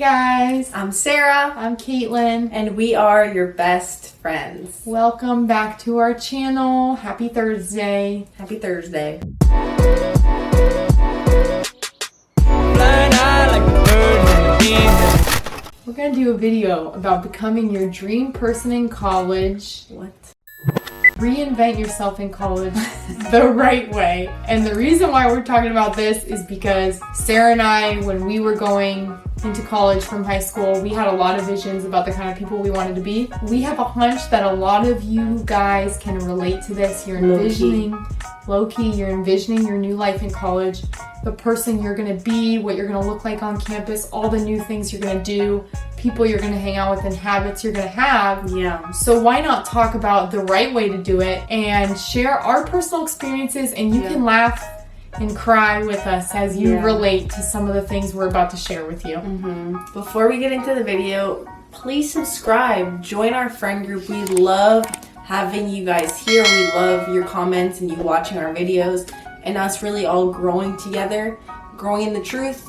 guys, I'm Sarah. I'm Kaitlyn, And we are your best friends. welcome back to our channel. Happy Thursday. Happy Thursday. We're gonna do a video about becoming your dream person in college. What? Reinvent yourself in college the right way. And the reason why we're talking about this is because Sarah and I, when we were going into college from high school, we had a lot of visions about the kind of people we wanted to be. We have a hunch that a lot of you guys can relate to this. You're envisioning, low-key, you're envisioning your new life in college, the person you're gonna be, what you're gonna look like on campus, all the new things you're gonna do, people you're gonna hang out with, and habits you're gonna have. Yeah. So why not talk about the right way to do it and share our personal experiences, and you can laugh and cry with us as you relate to some of the things we're about to share with you. Before we get into the video, please subscribe. Join our friend group. We love having you guys here. We love your comments and you watching our videos and us really all growing together, growing in the truth.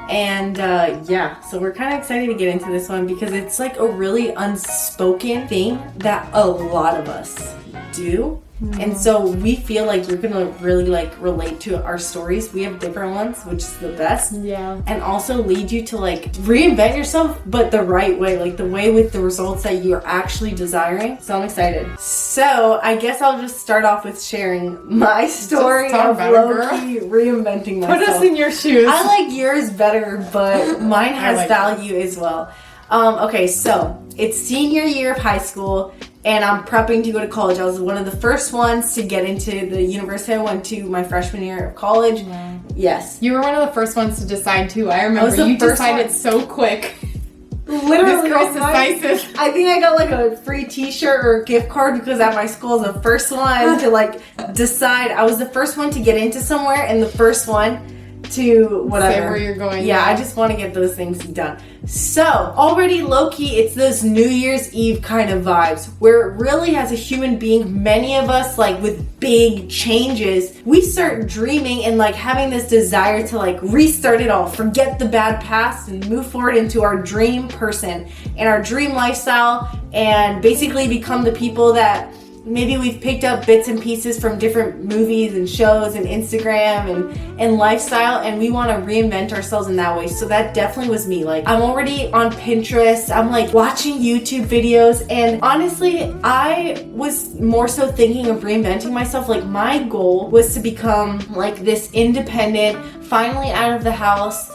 And so we're kind of excited to get into this one because it's like a really unspoken thing that a lot of us do. And so we feel like you're gonna really like relate to our stories. We have different ones, which is the best. Yeah. And also lead you to like reinvent yourself, but the right way, like the way with the results that you're actually desiring. So I'm excited. So I guess I'll just start off with sharing my story of low-key reinventing myself. Put us in your shoes. I like yours better, but mine has like value as well. Okay, so it's senior year of high school. And I'm prepping to go to college. I was one of the first ones to get into the university I went to my freshman year of college. Wow. Yes. You were one of the first ones to decide too. I remember you decided so quick. Literally, this girl's decisive. I think I got like a free t-shirt or a gift card because at my school I was the first one to like decide. I was the first one to get into somewhere and the first one to whatever. Say where you're going. Yeah, I just want to get those things done. So, already low-key, it's those New Year's Eve kind of vibes where really as a human being, many of us like with big changes, we start dreaming and like having this desire to like restart it all, forget the bad past and move forward into our dream person and our dream lifestyle and basically become the people that maybe we've picked up bits and pieces from different movies and shows and Instagram and lifestyle, and we want to reinvent ourselves in that way. So that definitely was me. Like, I'm already on Pinterest, I'm like watching YouTube videos, and honestly, I was more so thinking of reinventing myself. Like, my goal was to become like this independent, finally out of the house,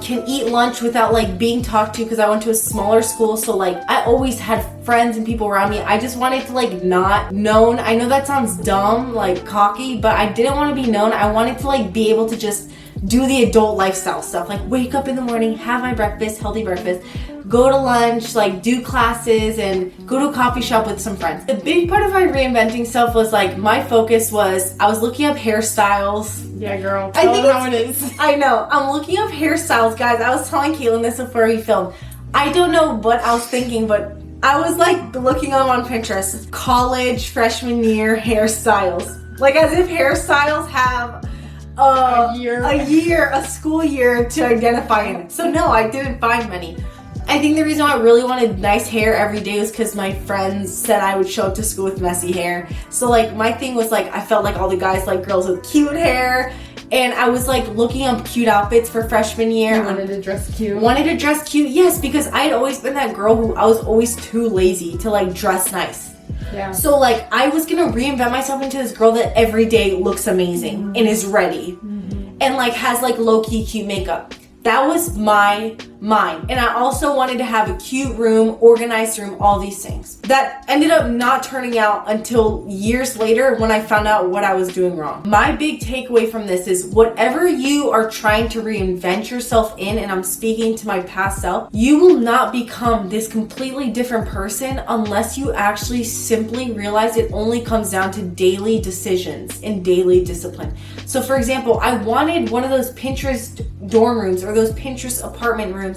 can eat lunch without like being talked to because I went to a smaller school, so like I always had friends and people around me. I just wanted to like not known. I know that sounds dumb, like cocky, but I didn't want to be known. I wanted to like be able to just do the adult lifestyle stuff, like wake up in the morning, have my breakfast, healthy breakfast, go to lunch, like do classes and go to a coffee shop with some friends. The big part of my reinventing self was like my focus was I was looking up hairstyles. Yeah, girl. Tell them how it is. I know. I'm looking up hairstyles, guys. I was telling Kaitlyn this before we filmed. I don't know what I was thinking, but I was like looking up on Pinterest, college freshman year hairstyles. Like as if hairstyles have a school year to identify in. So no, I didn't find many. I think the reason why I really wanted nice hair every day was because my friends said I would show up to school with messy hair. So like my thing was like I felt like all the guys like girls with cute hair, and I was like looking up cute outfits for freshman year. You wanted to dress cute? Wanted to dress cute, yes, because I had always been that girl who I was always too lazy to like dress nice. Yeah. So like I was gonna reinvent myself into this girl that every day looks amazing and is ready and like has like low-key cute makeup. That was my mind. And I also wanted to have a cute room, organized room, all these things. That ended up not turning out until years later when I found out what I was doing wrong. My big takeaway from this is whatever you are trying to reinvent yourself in, and I'm speaking to my past self, you will not become this completely different person unless you actually simply realize it only comes down to daily decisions and daily discipline. So for example, I wanted one of those Pinterest dorm rooms or those Pinterest apartment rooms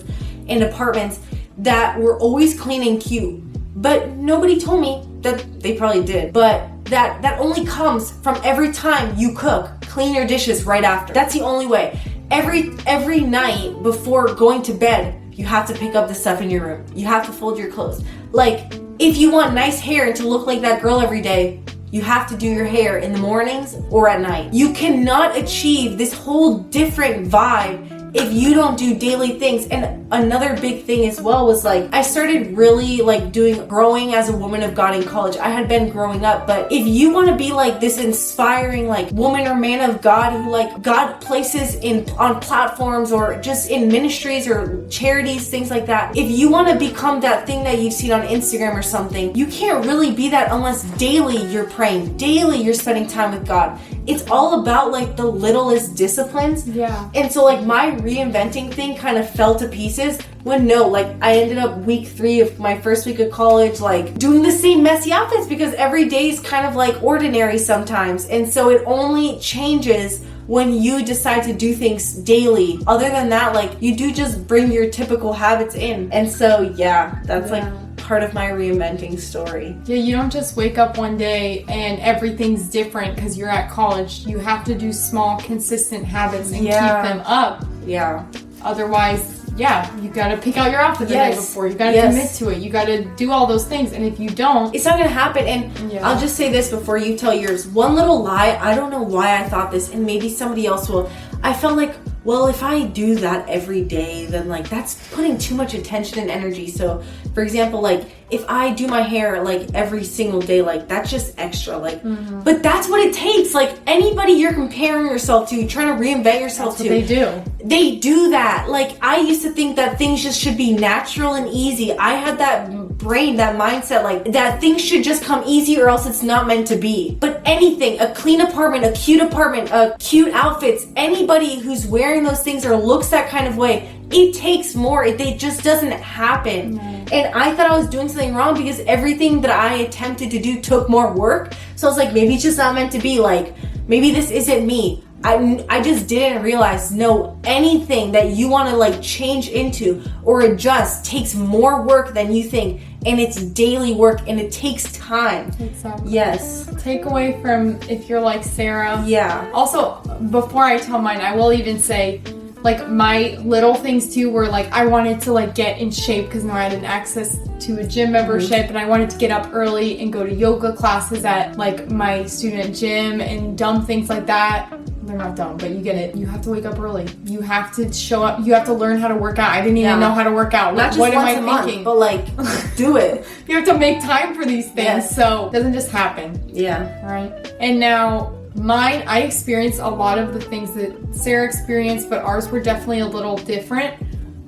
in apartments that were always clean and cute, but nobody told me that they probably did, but that only comes from every time you cook, clean your dishes right after. That's the only way. Every night before going to bed, you have to pick up the stuff in your room. You have to fold your clothes. Like, if you want nice hair and to look like that girl every day, you have to do your hair in the mornings or at night. You cannot achieve this whole different vibe if you don't do daily things. And another big thing as well was like, I started really like growing as a woman of God in college. I had been growing up, but if you want to be like this inspiring like woman or man of God who like God places on platforms or just in ministries or charities, things like that, if you want to become that thing that you've seen on Instagram or something, you can't really be that unless daily you're praying, daily you're spending time with God. It's all about like the littlest disciplines. Yeah. And so like my reinventing thing kind of fell to pieces when I ended up week 3 of my first week of college like doing the same messy outfits because every day is kind of like ordinary sometimes. And so it only changes when you decide to do things daily. Other than that, like you do just bring your typical habits in. And so that's like part of my reinventing story. Yeah, you don't just wake up one day and everything's different because you're at college. You have to do small, consistent habits and keep them up. Yeah. Otherwise, you gotta pick out your outfit the day before. You gotta commit to it. You gotta do all those things. And if you don't, it's not gonna happen. And I'll just say this before you tell yours. One little lie, I don't know why I thought this, and maybe somebody else will. I felt like, well, if I do that every day, then like that's putting too much attention and energy. So for example, like if I do my hair like every single day, like that's just extra, like, but that's what it takes. Like anybody you're comparing yourself to, trying to reinvent yourself that's what they do that. Like I used to think that things just should be natural and easy. I had that brain, that mindset, like that things should just come easy or else it's not meant to be. But anything, a clean apartment, a cute outfits, anybody who's wearing those things or looks that kind of way, it takes more. It just doesn't happen. And I thought I was doing something wrong because everything that I attempted to do took more work. So I was like, maybe it's just not meant to be. Like, maybe this isn't me. I just didn't realize, no, anything that you want to like change into or adjust takes more work than you think. And it's daily work and it takes time. Exactly. Yes. Take away from if you're like Sarah. Yeah. Also, before I tell mine, I will even say, like my little things too were like I wanted to like get in shape because now I had an access to a gym membership and I wanted to get up early and go to yoga classes at like my student gym and dumb things like that. They're not dumb, but you get it. You have to wake up early. You have to show up. You have to learn how to work out. I didn't even know how to work out. Not just what am once I a thinking? Month, but like do it. You have to make time for these things. So it doesn't just happen. Yeah. All right. And now mine, I experienced a lot of the things that Sarah experienced, but ours were definitely a little different.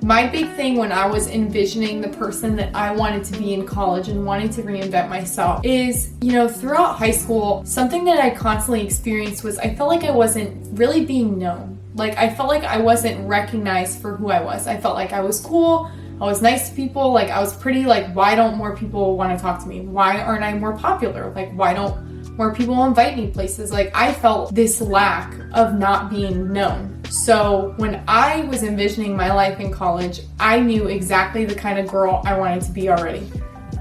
My big thing when I was envisioning the person that I wanted to be in college and wanting to reinvent myself is, throughout high school, something that I constantly experienced was I felt like I wasn't really being known. Like I felt like I wasn't recognized for who I was. I felt like I was cool. I was nice to people. Like I was pretty, like, why don't more people want to talk to me? Why aren't I more popular? Like, why don't more people invite me places? Like I felt this lack of not being known. So when I was envisioning my life in college, I knew exactly the kind of girl I wanted to be already.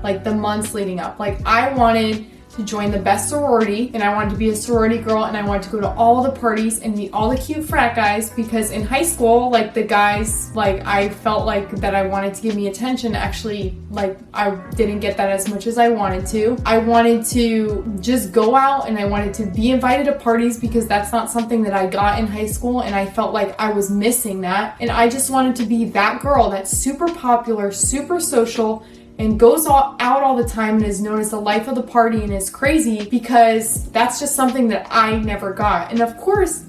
Like the months leading up, like I wanted to join the best sorority and I wanted to be a sorority girl and I wanted to go to all the parties and meet all the cute frat guys because in high school, like the guys, like I felt like that I wanted to give me attention. Actually, like I didn't get that as much as I wanted to. I wanted to just go out and I wanted to be invited to parties because that's not something that I got in high school and I felt like I was missing that. And I just wanted to be that girl that's super popular, super social, and goes out all the time and is known as the life of the party and is crazy because that's just something that I never got. And of course,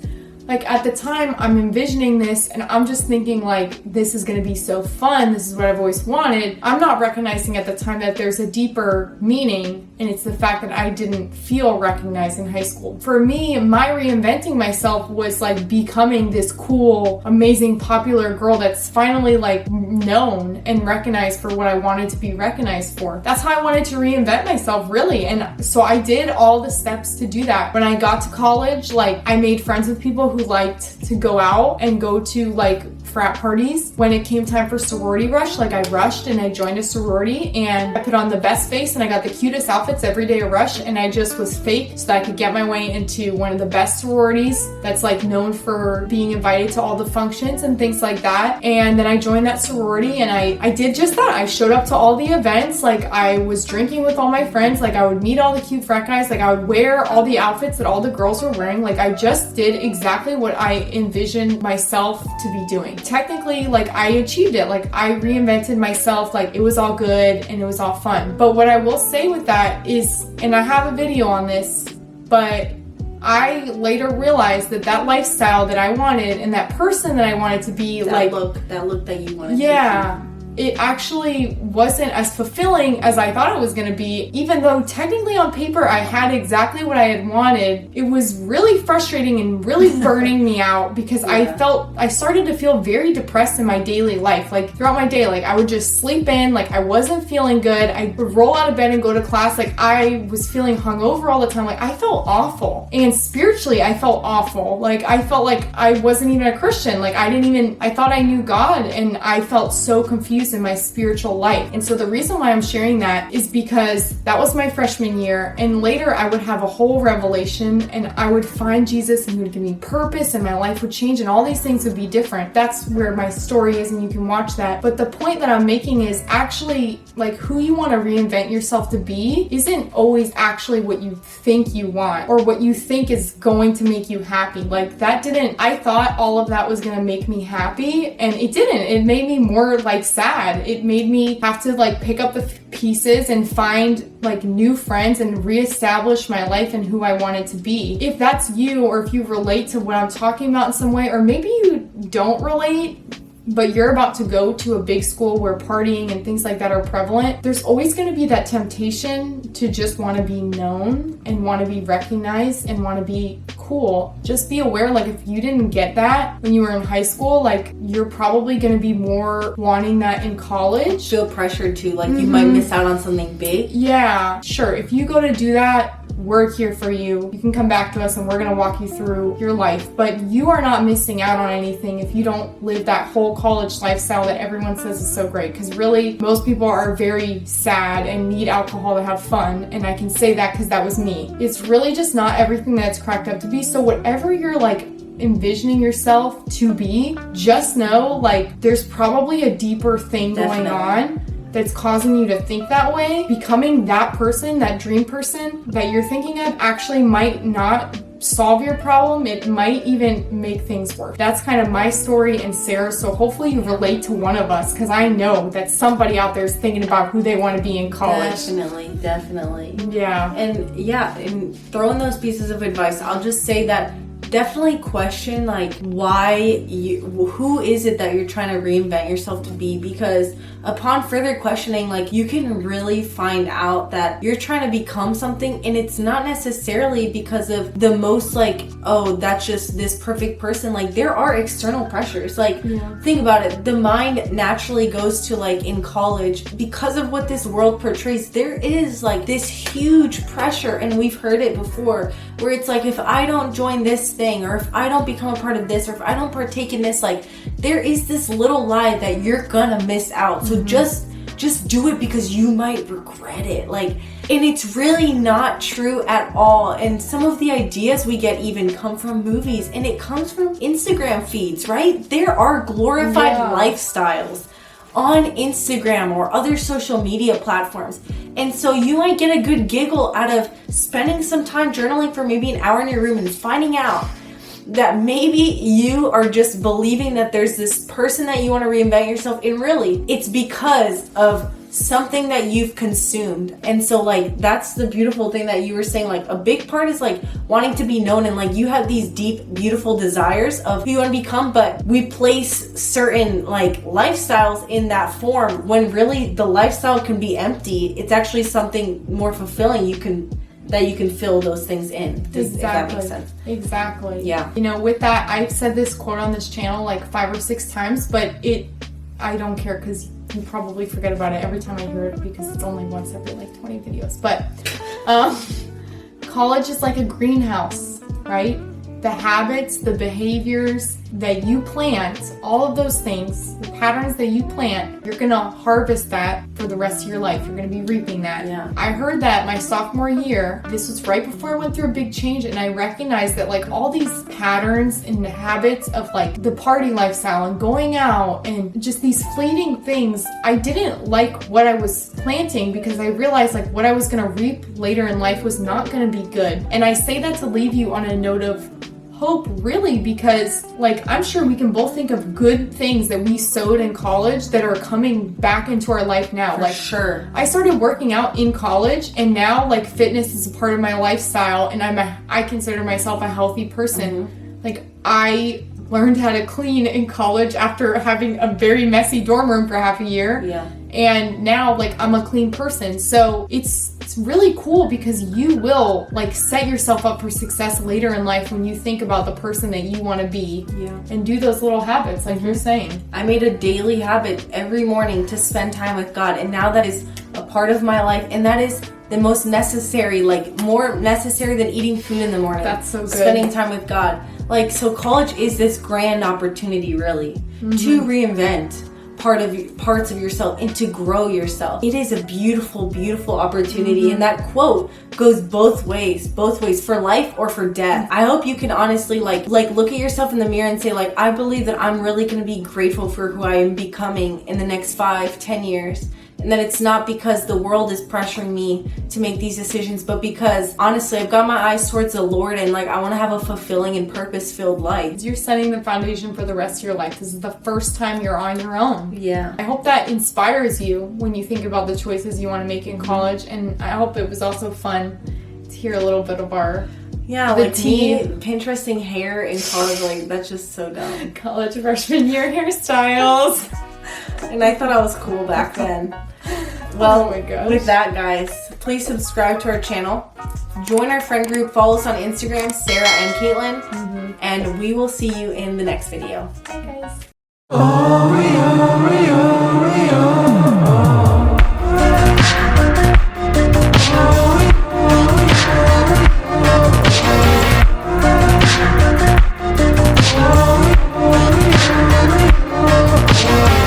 like at the time I'm envisioning this and I'm just thinking like, this is gonna be so fun. This is what I've always wanted. I'm not recognizing at the time that there's a deeper meaning and it's the fact that I didn't feel recognized in high school. For me, my reinventing myself was like becoming this cool, amazing, popular girl that's finally like known and recognized for what I wanted to be recognized for. That's how I wanted to reinvent myself, really. And so I did all the steps to do that. When I got to college, like I made friends with people who liked to go out and go to like frat parties. When it came time for sorority rush, like I rushed and I joined a sorority and I put on the best face and I got the cutest outfits every day of rush, and I just was fake so that I could get my way into one of the best sororities that's like known for being invited to all the functions and things like that. And then I joined that sorority and I did just that. I showed up to all the events, like I was drinking with all my friends, like I would meet all the cute frat guys, like I would wear all the outfits that all the girls were wearing. Like I just did exactly what I envisioned myself to be doing. Technically, like I achieved it. Like I reinvented myself, like it was all good and it was all fun. But what I will say with that is, and I have a video on this, but I later realized that that lifestyle that I wanted and that person that I wanted to be, that look that you wanted to be. It actually wasn't as fulfilling as I thought it was going to be. Even though technically on paper I had exactly what I had wanted, it was really frustrating and really burning me out because I started to feel very depressed in my daily life. Like throughout my day, like I would just sleep in, like I wasn't feeling good. I would roll out of bed and go to class. Like I was feeling hungover all the time. Like I felt awful. And spiritually, I felt awful. Like I felt like I wasn't even a Christian. Like I thought I knew God, and I felt so confused in my spiritual life. And so the reason why I'm sharing that is because that was my freshman year, and later I would have a whole revelation and I would find Jesus and he would give me purpose and my life would change and all these things would be different. That's where my story is, and you can watch that. But the point that I'm making is actually like who you want to reinvent yourself to be isn't always actually what you think you want or what you think is going to make you happy. Like I thought all of that was going to make me happy, and it didn't. It made me more like sad. It made me have to like pick up the pieces and find like new friends and reestablish my life and who I wanted to be. If that's you, or if you relate to what I'm talking about in some way, or maybe you don't relate, but you're about to go to a big school where partying and things like that are prevalent, there's always going to be that temptation to just want to be known and want to be recognized and want to be cool. Just be aware, like if you didn't get that when you were in high school, like you're probably going to be more wanting that in college. Feel pressured to, like you might miss out on something big. Yeah, sure. If you go to do that, we're here for you. You can come back to us and we're going to walk you through your life. But you are not missing out on anything if you don't live that whole college lifestyle that everyone says is so great. Because really, most people are very sad and need alcohol to have fun. And I can say that because that was me. It's really just not everything that it's cracked up to be. So whatever you're like envisioning yourself to be, just know like there's probably a deeper thing going on that's causing you to think that way. Becoming that person, that dream person that you're thinking of, actually might not solve your problem. It might even make things worse. That's kind of my story and Sarah's, so hopefully you relate to one of us, because I know that somebody out there is thinking about who they want to be in college. Definitely. Yeah. And throwing those pieces of advice, I'll just say that definitely question like who is it that you're trying to reinvent yourself to be, because upon further questioning, like you can really find out that you're trying to become something, and it's not necessarily because of the most like, oh, that's just this perfect person. Like there are external pressures. Like think about it, the mind naturally goes to like in college, because of what this world portrays, there is like this huge pressure, and we've heard it before, where it's like, if I don't join this thing, or if I don't become a part of this, or if I don't partake in this, like there is this little lie that you're gonna miss out. So just do it because you might regret it. Like, and it's really not true at all. And some of the ideas we get even come from movies, and it comes from Instagram feeds, right? There are glorified lifestyles on Instagram or other social media platforms. And so you might get a good giggle out of spending some time journaling for maybe an hour in your room and finding out that maybe you are just believing that there's this person that you want to reinvent yourself, and really it's because of something that you've consumed. And so like that's the beautiful thing that you were saying, like a big part is like wanting to be known, and like you have these deep beautiful desires of who you want to become, but we place certain like lifestyles in that form when really the lifestyle can be empty. It's actually something more fulfilling you can fill those things in. If that makes sense. Exactly. Yeah. You know, with that, I've said this quote on this channel like 5 or 6 times, but I don't care, because you probably forget about it every time I hear it, because it's only once every like 20 videos. But college is like a greenhouse, right? The habits, the behaviors, that you plant, all of those things, the patterns that you plant, you're gonna harvest that for the rest of your life. You're gonna be reaping that. Yeah. I heard that my sophomore year. This was right before I went through a big change, and I recognized that like all these patterns and habits of like the party lifestyle and going out and just these fleeting things, I didn't like what I was planting because I realized like what I was gonna reap later in life was not gonna be good. And I say that to leave you on a note of hope, really, because like I'm sure we can both think of good things that we sowed in college that are coming back into our life now. For like sure. I started working out in college, and now like fitness is a part of my lifestyle, and I consider myself a healthy person. Like I learned how to clean in college after having a very messy dorm room for half a year. Yeah. And now like I'm a clean person. So it's really cool because you will like set yourself up for success later in life when you think about the person that you want to be. Yeah. And do those little habits like you're saying. I made a daily habit every morning to spend time with God, and now that is a part of my life, and that is the most necessary, like more necessary than eating food in the morning. That's so good. Spending time with God. Like, so college is this grand opportunity really to reinvent parts of yourself and to grow yourself. It is a beautiful, beautiful opportunity, and that quote goes both ways for life or for death. I hope you can honestly like look at yourself in the mirror and say like, I believe that I'm really going to be grateful for who I am becoming in the next 5-10 years. And that it's not because the world is pressuring me to make these decisions, but because honestly, I've got my eyes towards the Lord, and like I want to have a fulfilling and purpose-filled life. You're setting the foundation for the rest of your life. This is the first time you're on your own. Yeah. I hope that inspires you when you think about the choices you want to make in college, and I hope it was also fun to hear a little bit of our like me Pinteresting hair in college. Like that's just so dumb. College freshman year hairstyles. And I thought I was cool back then. Well, oh my gosh. With that, guys, please subscribe to our channel. Join our friend group. Follow us on Instagram, Sarah and Kaitlyn. And we will see you in the next video. Bye, guys.